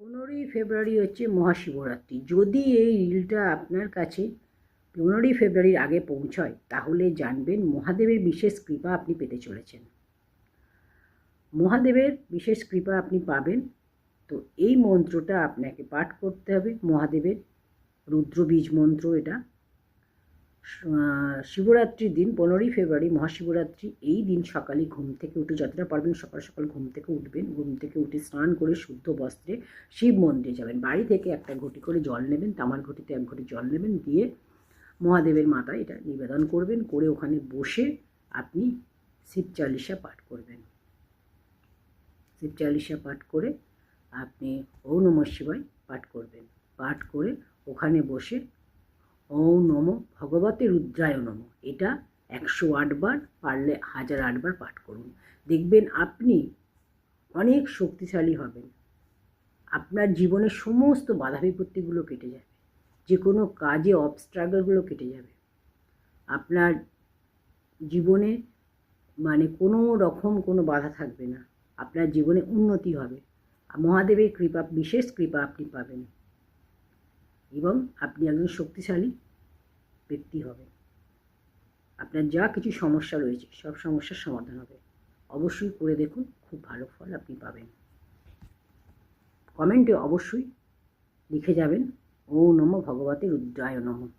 15ই ফেব্রুয়ারি হচ্ছে মহাশিবরাত্রি। যদি এই রিলটা আপনার কাছে 15ই ফেব্রুয়ারির আগে পৌঁছয় তাহলে জানবেন মহাদেবের বিশেষ কৃপা আপনি পেতে চলেছেন। মহাদেবের বিশেষ কৃপা আপনি পাবেন। তো এই মন্ত্রটা আপনাকে পাঠ করতে হবে, মহাদেবের রুদ্রবীজ মন্ত্র। এটা শিবরাত্রির দিন 15ই ফেব্রুয়ারি মহাশিবরাত্রি। এই দিন সকালে ঘুম থেকে উঠে যতটা পারবেন সকাল সকাল ঘুম থেকে উঠবেন। ঘুম থেকে উঠে স্নান করে শুদ্ধ বস্ত্রে শিব মন্দিরে যাবেন। বাড়ি থেকে একটা ঘটি করে জল নেবেন, তামার ঘটিতে 1 ঘটি জল নেবেন, দিয়ে মহাদেবের মাথায় এটা নিবেদন করবেন। করে ওখানে বসে আপনি শিব চালিসা পাঠ করবেন। শিব চালিসা পাঠ করে আপনি ওম নমঃ শিবায় পাঠ করবেন। পাঠ করে ওখানে বসে ওম নমো ভগবতে রুদ্রায় নমঃ এটা 108 বার, পারলে 1008 বার পাঠ করুন। দেখবেন আপনি অনেক শক্তিশালী হবেন। আপনার জীবনের সমস্ত বাধা বিপত্তিগুলো কেটে যাবে, যে কোনো কাজে অবস্ট্রাগলগুলো কেটে যাবে। আপনার জীবনে কোনো রকম কোনো বাধা থাকবে না। আপনার জীবনে উন্নতি হবে। মহাদেবের কৃপা, বিশেষ কৃপা আপনি পাবেন এবং আপনি একজন শক্তিশালী ব্যক্তি হবেন। আপনার যা কিছু সমস্যা রয়েছে সব সমস্যার সমাধান হবে। অবশ্যই করে দেখুন, খুব ভালো ফল আপনি পাবেন। কমেন্টে অবশ্যই লিখে যাবেন ওম নমঃ ভগবতে রুদ্রায় নমঃ।